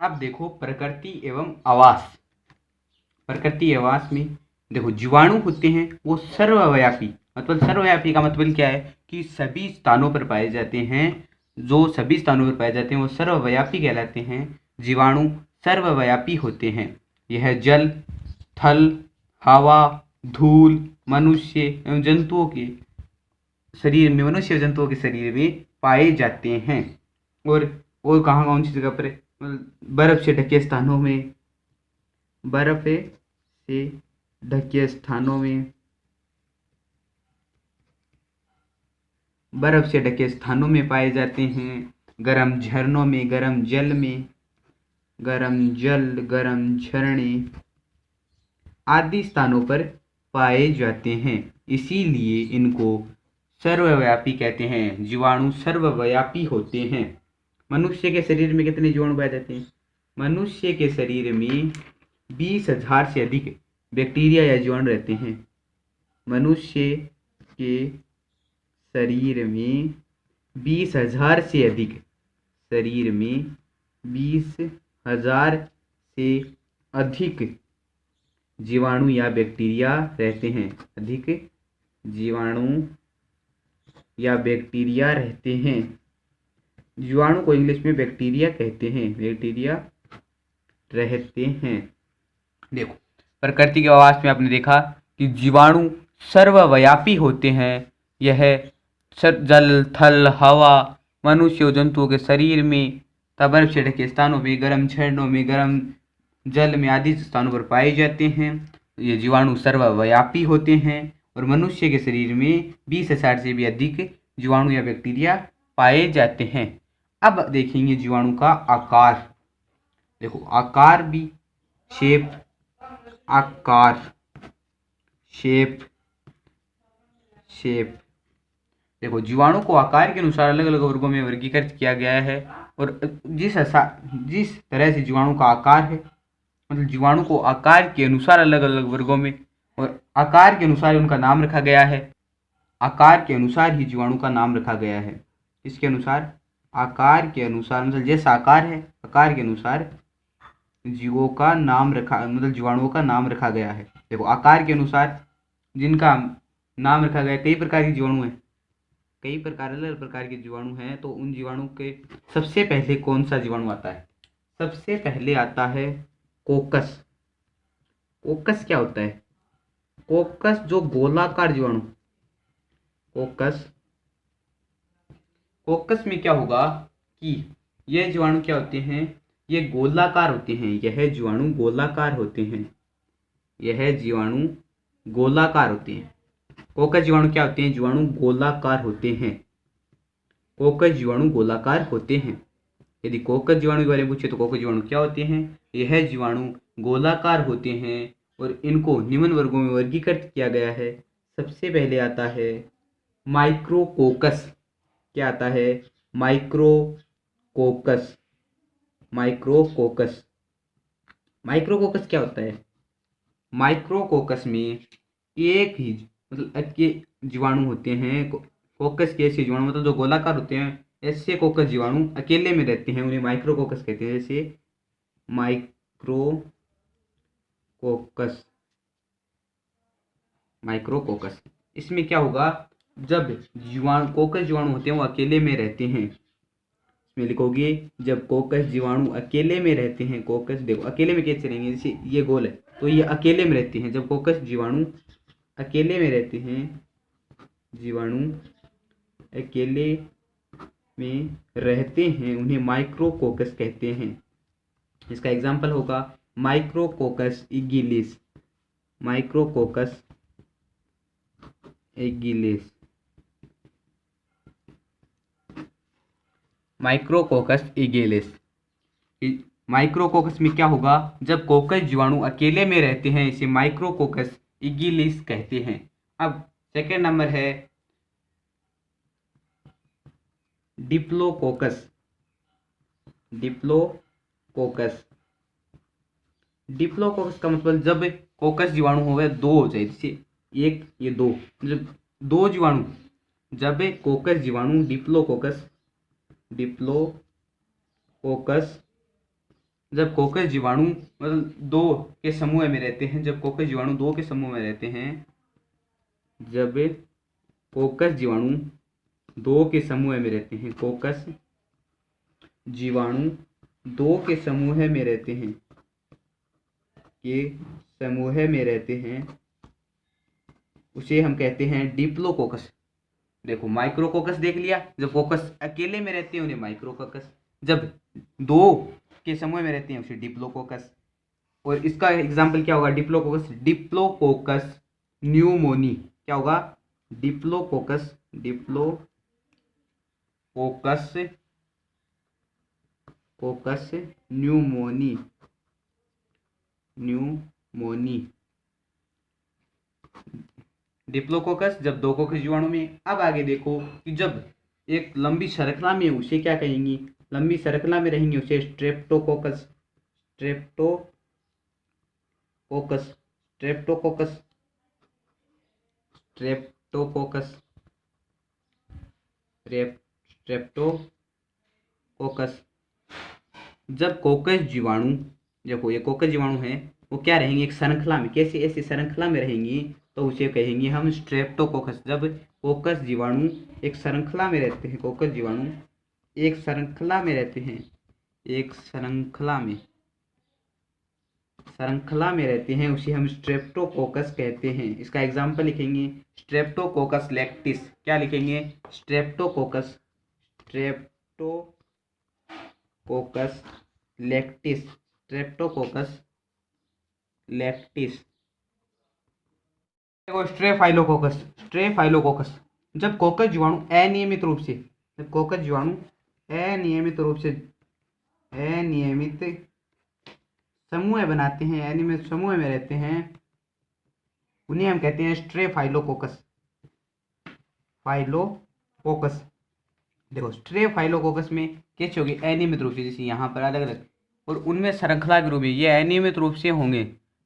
अब देखो प्रकृति एवं आवास। प्रकृति आवास में देखो जीवाणु होते हैं वो सर्वव्यापी, मतलब सर्वव्यापी का मतलब क्या है कि सभी स्थानों पर पाए जाते हैं। जो सभी स्थानों पर पाए जाते हैं वो सर्वव्यापी कहलाते हैं। जीवाणु सर्वव्यापी होते हैं। यह जल, थल, हवा, धूल, मनुष्य एवं जंतुओं के शरीर में, मनुष्य जंतुओं के शरीर में पाए जाते हैं। और कहाँ कौन सी जगह पर? बर्फ से ढके स्थानों में, बर्फ से ढके स्थानों में, बर्फ से ढके स्थानों में पाए जाते हैं। गर्म झरनों में, गर्म जल में, गर्म जल, गर्म झरने आदि स्थानों पर पाए जाते हैं। इसीलिए इनको सर्वव्यापी कहते हैं। जीवाणु सर्वव्यापी होते हैं। मनुष्य के शरीर में कितने जीवाणु पाए जाते हैं? मनुष्य के शरीर में 20,000 से अधिक बैक्टीरिया या जीवाणु रहते हैं। मनुष्य के शरीर में 20,000 से अधिक, शरीर में 20,000 से अधिक जीवाणु या बैक्टीरिया रहते हैं। अधिक जीवाणु या बैक्टीरिया रहते हैं। जीवाणु को इंग्लिश में बैक्टीरिया कहते हैं। बैक्टीरिया रहते हैं। देखो प्रकृति के आवास में आपने देखा कि जीवाणु सर्वव्यापी होते हैं। यह जल, थल, हवा, मनुष्य और जंतुओं के शरीर में, बर्फ से ढके स्थानों में, गर्म झरनों में, गर्म जल में आदि स्थानों पर पाए जाते हैं। ये जीवाणु सर्वव्यापी होते हैं और मनुष्य के शरीर में 20,000 से भी अधिक जीवाणु या बैक्टीरिया पाए जाते हैं। अब देखेंगे जीवाणु का आकार। देखो आकार भी, शेप, आकार, शेप, शेप। देखो जीवाणु को आकार के अनुसार अलग अलग वर्गों में वर्गीकृत किया गया है। और जिस तरह से जीवाणु का आकार है, मतलब जीवाणु को आकार के अनुसार अलग अलग वर्गों में और आकार के अनुसार उनका नाम रखा गया है। आकार के अनुसार ही जीवाणु का नाम रखा गया है। इसके अनुसार, आकार के अनुसार, मतलब जैसा आकार है, आकार के अनुसार जीवों का नाम रखा, मतलब जीवाणुओं का नाम रखा गया है। देखो आकार के अनुसार जिनका नाम रखा गया, कई प्रकार के जीवाणु हैं, कई प्रकार, अलग प्रकार के जीवाणु हैं। तो उन जीवाणु के सबसे पहले कौन सा जीवाणु आता है? सबसे पहले आता है कोकस। कोकस क्या होता है? कोकस जो गोलाकार जीवाणु, कोकस, कोकस में क्या होगा कि ये जीवाणु क्या होते हैं? ये गोलाकार होते हैं। यह जीवाणु गोलाकार होते हैं। यह जीवाणु गोलाकार होते हैं। कोकस जीवाणु क्या होते हैं? जीवाणु गोलाकार होते हैं। कोकस जीवाणु गोलाकार होते हैं। यदि कोकस जीवाणु के बारे में पूछे तो कोकस जीवाणु क्या होते हैं? यह जीवाणु गोलाकार होते हैं और इनको निम्न वर्गों में वर्गीकृत किया गया है। सबसे पहले आता है माइक्रोकोकस। क्या आता है? माइक्रोकोकस। माइक्रोकोकस। माइक्रोकोकस क्या होता है? माइक्रोकोकस में एक ही, मतलब के जीवाणु होते हैं। कोकस के ऐसे जीवाणु, मतलब जो गोलाकार होते हैं, ऐसे कोकस जीवाणु अकेले में रहते हैं, उन्हें माइक्रोकोकस कहते हैं। जैसे माइक्रोकोकस, माइक्रोकोकस। इसमें क्या होगा? जब जीवाणु, कोकस जीवाणु होते हैं वो अकेले में रहते हैं। इसमें लिखोगे जब कोकस जीवाणु अकेले में रहते हैं। कोकस देखो अकेले में कैसे रहेंगे? जैसे ये गोल है तो ये अकेले में रहते हैं। जब कोकस जीवाणु अकेले में रहते हैं, जीवाणु अकेले में रहते हैं, उन्हें माइक्रोकोकस कहते हैं। इसका एग्जाम्पल होगा माइक्रोकोकस इगिलिस। माइक्रोकोकस इगिलिस। माइक्रोकोकस इगिलिस। माइक्रोकोकस में क्या होगा? जब कोकस जीवाणु अकेले में रहते हैं, इसे माइक्रोकोकस इगिलिस कहते हैं। अब सेकेंड नंबर है डिप्लोकोकस। डिप्लोकोकस। डिप्लोकोकस का मतलब जब कोकस जीवाणु हो गए दो हो जाए, जैसे एक, ये दो, मतलब दो जीवाणु, जब कोकस जीवाणु डिप्लोकोकस, डिप्लोकोकस जब कोकस जीवाणु मतलब दो के समूह में रहते हैं, जब कोकस जीवाणु दो के समूह में रहते हैं, जब कोकस जीवाणु दो के समूह में रहते हैं, कोकस जीवाणु दो के समूह में रहते हैं, के समूह में रहते हैं, उसे हम कहते हैं डिप्लोकोकस। देखो माइक्रोकोकस देख लिया, जब कोकस अकेले में रहते हैं उन्हें माइक्रोकोकस, जब दो के समूह में रहते हैं उसे डिप्लोकोकस। और इसका एग्जाम्पल क्या होगा, डिप्लोकोकस, डिप्लोकोकस न्यूमोनी, क्या होगा, diplococcus, diplococcus कोकस pneumoniae, pneumoniae, diplococcus जब दो कोकस जीवाणु में। अब आगे देखो कि जब एक लंबी श्रृंखला में उसे क्या कहेंगे, लंबी श्रृंखला में रहेंगे उसे Streptococcus, Streptococcus, Streptococcus, Streptococcus, Streptococcus. जब कोकस जीवाणु, देखो ये कोकस जीवाणु है, वो क्या रहेंगे एक श्रृंखला में, कैसे ऐसी श्रृंखला में रहेंगी तो उसे कहेंगे हम स्ट्रेप्टोकोकस। जब कोकस जीवाणु एक श्रृंखला में रहते हैं, कोकस जीवाणु एक श्रृंखला में रहते हैं, एक श्रृंखला में रहते हैं, उसे हम स्ट्रेप्टोकोकस कहते हैं। इसका एग्जाम्पल लिखेंगे स्ट्रेप्टोकोकस लैक्टिस, क्या लिखेंगे, Streptococcus, Streptococcus lactis, Streptococcus lactis. देखो स्ट्रेफाइलोकोकस, स्ट्रेफाइलोकोकस जब कोकस जीवाणु अनियमित रूप से, जब कोकस जीवाणु अनियमित रूप से, अनियमित समूह बनाते हैं, अनियमित समूह में रहते हैं, उन्हें हम कहते हैं स्ट्रेफाइलोकोकस, फाइलोकोकस। देखो स्ट्रेफाइलोकोकस में कैसे होगी, अनियमित रूप से, जैसे यहाँ पर अलग अलग, और उनमें श्रृंखला के रूप में ये अनियमित रूप से होंगे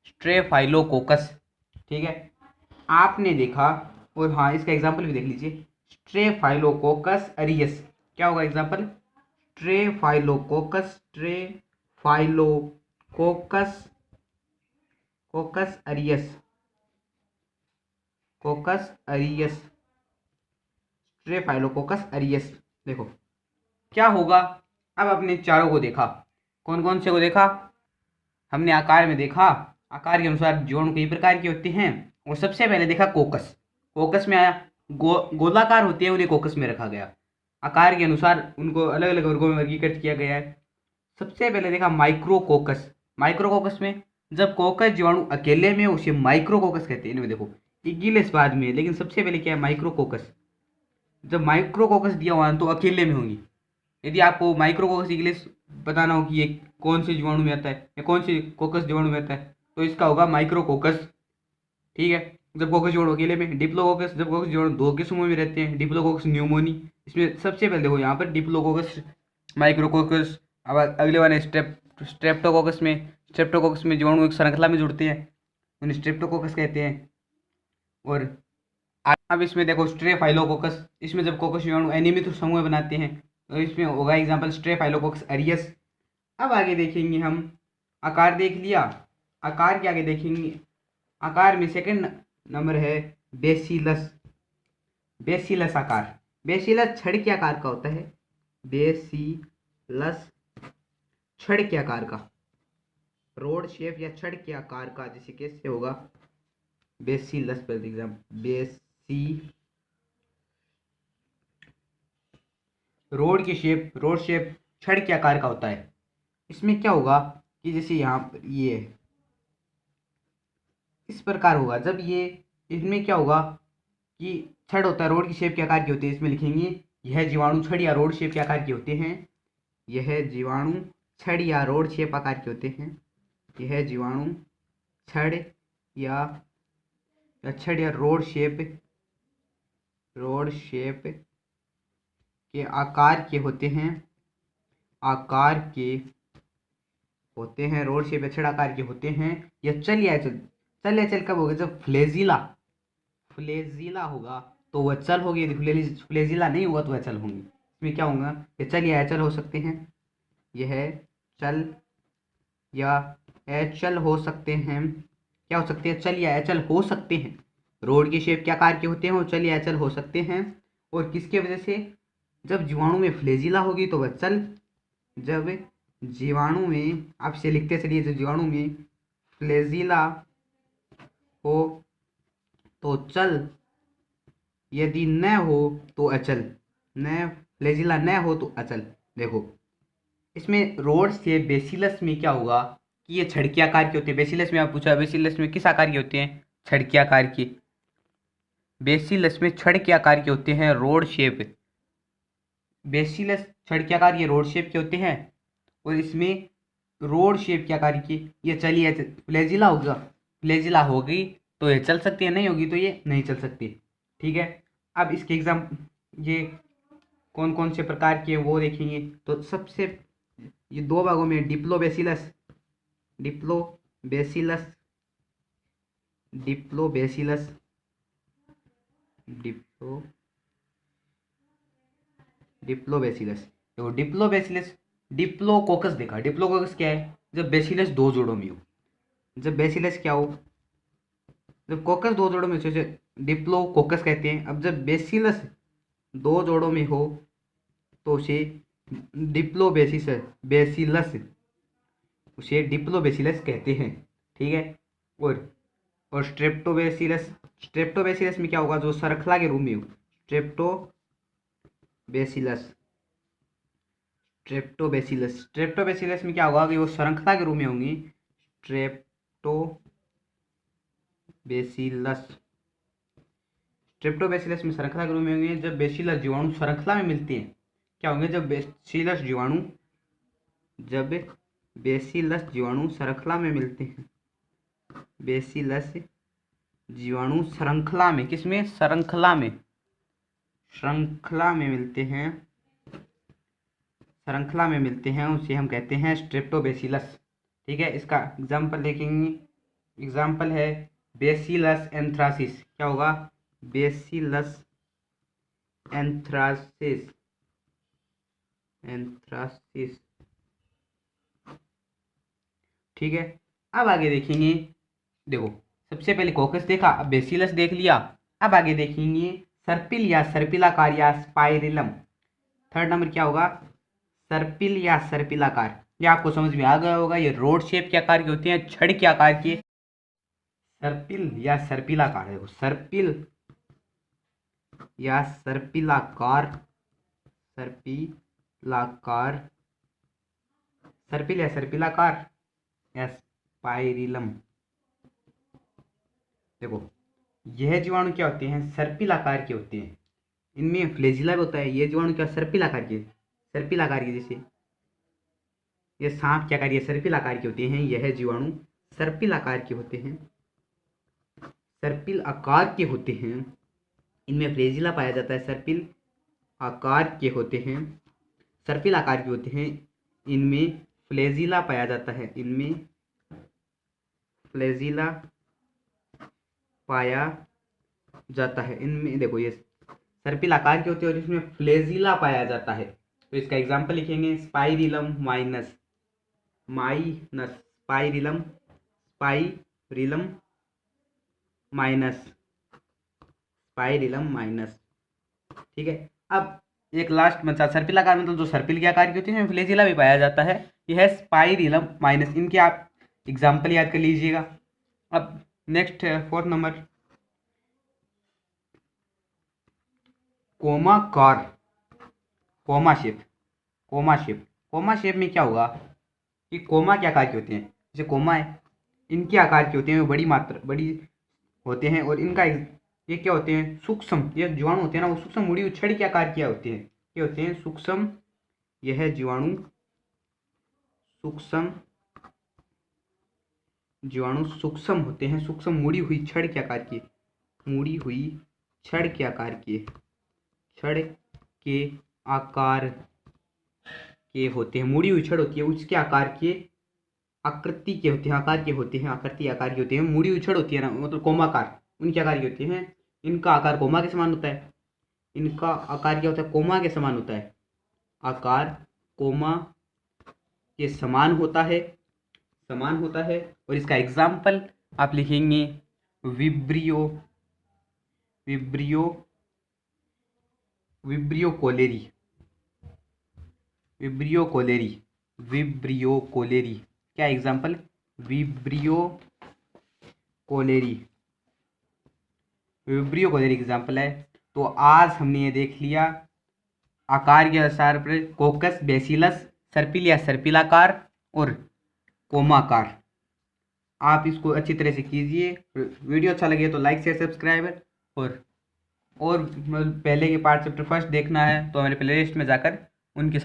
स्ट्रेफाइलोकोकस। ठीक है, आपने देखा, और हाँ इसका एग्जाम्पल भी देख लीजिए, स्ट्रेफाइलोकोकस अरियस, क्या होगा example, staphylococcus, coccus aureus, coccus aureus, staphylococcus aureus. देखो क्या होगा, अब अपने चारों को देखा, कौन कौन से को देखा, हमने आकार में देखा, आकार के अनुसार जीवाणु कई प्रकार के होते हैं, और सबसे पहले देखा कोकस, कोकस में आया, गोलाकार होते हैं उन्हें कोकस में रखा गया, आकार के अनुसार उनको अलग अलग वर्गों में वर्गीकृत किया गया है। सबसे पहले देखा माइक्रोकोकस, माइक्रोकोकस में जब कोकस जीवाणु अकेले में उसे माइक्रोकोकस कहते हैं। इनमें देखो इगिलिस बाद में, लेकिन सबसे पहले क्या है, माइक्रोकोकस। जब माइक्रोकोकस दिया हुआ है तो अकेले में होंगी। यदि आपको माइक्रोकोकस इगिलिस बताना हो कि ये कौन से जीवाणु में आता है या कौन से कोकस जीवाणु में आता है, तो इसका होगा माइक्रोकोकस। ठीक है, जब कोकस जीवाणु अकेले में, डिप्लोकोकस जब कोकस जीवाणु दो के समूह में रहते हैं, डिप्लोकोकस न्यूमोनी। इसमें सबसे पहले देखो यहाँ पर डिप्लोकोकस, माइक्रोकोकस। अब अगले वाले स्ट्रेप्टोकोकस में, स्ट्रेप्टोकोकस में जीवाणु एक श्रृंखला में जुड़ते हैं, उन्हें स्ट्रेप्टोकोकस कहते हैं। और अब इसमें देखो स्ट्रेफाइलोकोकस, इसमें जब कोकस जीवाणु अनियमित समूह बनाते हैं तो इसमें होगा एग्जाम्पल स्ट्रेफाइलोकोकस अरियस। अब आगे देखेंगे हम, आकार देख लिया, आकार के आगे देखेंगे, आकार में सेकंड नंबर है बेसिलस, बेसिलस आकार। बेसिलस छड़ के आकार का होता है, बेसिलस छड़ के आकार का, रोड शेप या छड़ के आकार का, जैसे कैसे होगा, बेसिलस पर एग्जाम, रोड की शेप, रोड शेप छड़ के आकार का होता है। इसमें क्या होगा कि जैसे यहाँ पर ये इस प्रकार होगा, जब ये, इसमें क्या होगा कि छड़ होता है, रोड की शेप के आकार के होते हैं। इसमें लिखेंगे यह जीवाणु छड़ या रोड शेप के आकार के होते हैं, यह जीवाणु छड़ या रोड शेप आकार के होते हैं, यह जीवाणु छड़ या रोड शेप के आकार के होते हैं, आकार के होते हैं, रोड शेप या छड़ आकार के होते हैं। या चल या चल, चल या चल कब होगा, जब फ्लेजिला होगा तो वह चल होगी, यदि फ्लेजिला नहीं हुआ तो वह चल होंगी। इसमें क्या होगा, ये चल या चल हो सकते हैं, यह चल या अचल हो सकते हैं। क्या हो सकते हैं? अचल या अचल हो सकते हैं। रोड की शेप क्या आकार के होते हैं? वो अचल या अचल हो सकते हैं। और किसके वजह से? जब जीवाणु में फ्लैजिला होगी तो वह अचल, जब जीवाणु में, आप इसे लिखते चलिए, जब जीवाणु में फ्लैजिला हो तो चल, यदि न हो तो अचल। न फ्लैजिला न हो तो अचल। देखो इसमें रोड से बेसिलस में क्या होगा कि ये छड़की आकार के होते हैं। बेसिलस में आप पूछा, बेसिलस में किस आकार के होते हैं? छड़की आकार के। बेसिलस में छड़ के आकार के होते हैं, रोड शेप। बेसिलस छड़ के आकार ये रोड शेप के होते हैं। और इसमें रोड शेप के आकार की ये चलिए फ्लैजिला होगा, फ्लैजिला होगी तो ये चल सकती है, नहीं होगी तो ये नहीं चल सकती। ठीक है, अब इसके एग्जाम ये कौन कौन से प्रकार के वो देखेंगे। तो सबसे ये दो भागों में डिप्लोबेसिलस, डिप्लोबेसिलस, डिप्लोबेसिलस, डिप्लो डिप्लोबेसिलस। देखो डिप्लोबेसिलस, डिप्लोकोकस देखा। डिप्लोकोकस क्या है? जब बेसिलस दो जोड़ों में हो। जब बेसिलस क्या हो? जब कोकस दो जोड़ों में हो उसे डिप्लोकोकस कहते हैं। अब जब बेसिलस दो जोड़ों में हो तो उसे डिप्लोबेसिस बेसिलस, उसे डिप्लोबेसिलस कहते हैं। ठीक है, और स्ट्रेप्टोबेसिलस, स्ट्रेप्टोबेसिलस में क्या होगा? जो सरखला के रूप में हो। स्ट्रेप्टोबेसिलस, स्ट्रेप्टोबेसिलस, स्ट्रेप्टोबेसिलस में क्या होगा कि वो श्रृंखला के रूप में होंगी। स्ट्रेप्टोबेसिलस, स्ट्रेप्टोबेसिलस में श्रृंखला के रूप में होंगे। जब बेसिलस जीवाणु श्रृंखला में मिलते हैं क्या होंगे? जब बेसिलस जीवाणु, जब बेसिलस जीवाणु श्रृंखला में मिलते हैं, बेसिलस जीवाणु श्रृंखला में, किसमें? श्रृंखला में, श्रृंखला में मिलते हैं, श्रृंखला में मिलते हैं, उसे हम कहते हैं स्ट्रेप्टोबेसिलस। ठीक है, इसका एग्जाम्पल देखेंगे। एग्जाम्पल है बेसिलस एंथ्रासिस। क्या होगा? Bacillus anthracis, anthracis. ठीक है, अब आगे देखेंगे। देखो सबसे पहले कोकस देखा, अब बेसिलस देख लिया। अब आगे देखेंगे सर्पिल या सर्पिलाकार या स्पाइरिलम। थर्ड नंबर क्या होगा? सर्पिल या सर्पिलाकार। ये आपको समझ में आ गया होगा, ये रोड शेप के आकार के होते हैं, छड़ के आकार के। सर्पिल या सर्पिलाकार, देखो सर्पिल या सर्पिलाकार, सर्पिलाकार, सर्पिल या सर्पिलाकार या स्पाइरिलम। देखो यह जीवाणु क्या होते हैं? सर्पिल आकार के होते हैं, इनमें फ्लैजिला भी होता है। ये जीवाणु क्या? सर्पिल आकार के, सर्पिल आकार के, जैसे ये सांप क्या आकार, ये सर्पिल आकार के होते हैं। यह जीवाणु सर्पिल आकार के होते हैं, सर्पिल आकार के होते हैं। इनमें फ्लैजिला पाया जाता है, सर्पिल आकार के होते हैं, सर्पिल आकार के होते हैं। इनमें फ्लैजिला पाया जाता है, इनमें फ्लैजिला पाया जाता है। इनमें देखो ये सर्पिल आकार के होते हैं और इसमें फ्लैजिला पाया जाता है। तो इसका एग्जांपल लिखेंगे spirillum minus, minus spirillum, spirillum minus, spirillum minus. ठीक है, अब एक लास्ट बचा सर्पिल आकार, मतलब जो सर्पिल के आकार के होते हैं फ्लैजिला भी पाया जाता है। यह है स्पाइरिलम माइनस। इनके आप एग्जाम्पल याद कर लीजिएगा। अब नेक्स्ट है फोर्थ नंबर, कोमाकार, comma shape, comma shape. Comma shape में क्या होगा कि कोमा के आकार के होते हैं, जैसे कोमा है, इनके आकार के होते हैं, बड़ी मात्रा, बड़ी होते हैं। और इनका ये क्या होते हैं? सूक्ष्म, ये जीवाणु होते हैं ना, वो सूक्ष्म मुड़ी उछड़ के आकार के होते हैं। ये होते हैं सूक्ष्म, यह जीवाणु सूक्ष्म, जीवाणु सूक्ष्म होते हैं, सूक्ष्म मुड़ी हुई छड़ के आकार की, मुड़ी हुई छड़ के आकार की, छड़ के आकार के होते हैं। मुड़ी हुई छड़ होती है, उसके आकार के, आकृति के होते हैं, आकार के होते हैं, आकृति आकार के होते हैं। मुड़ी हुई छड़ होती है ना, मतलब कोमाकार, उनके आकार के होते हैं। इनका आकार कोमा के समान होता है, इनका आकार क्या होता है? कोमा के समान होता है, आकार कोमा के समान होता है। समान होता है। और इसका एग्जाम्पल आप लिखेंगे vibrio vibrio vibrio cholerae vibrio cholerae vibrio cholerae. क्या example? Vibrio cholerae vibrio cholerae example है। तो आज हमने ये देख लिया आकार के अनुसार पर कोकस, बेसिलस, सर्पिल या सर्पिलाकार और कोमाकार। आप इसको अच्छी तरह से कीजिए। वीडियो अच्छा लगे तो लाइक शेयर सब्सक्राइब। और पहले के पार्ट चैप्टर फर्स्ट देखना है तो हमारे प्लेलिस्ट में जाकर उनके साथ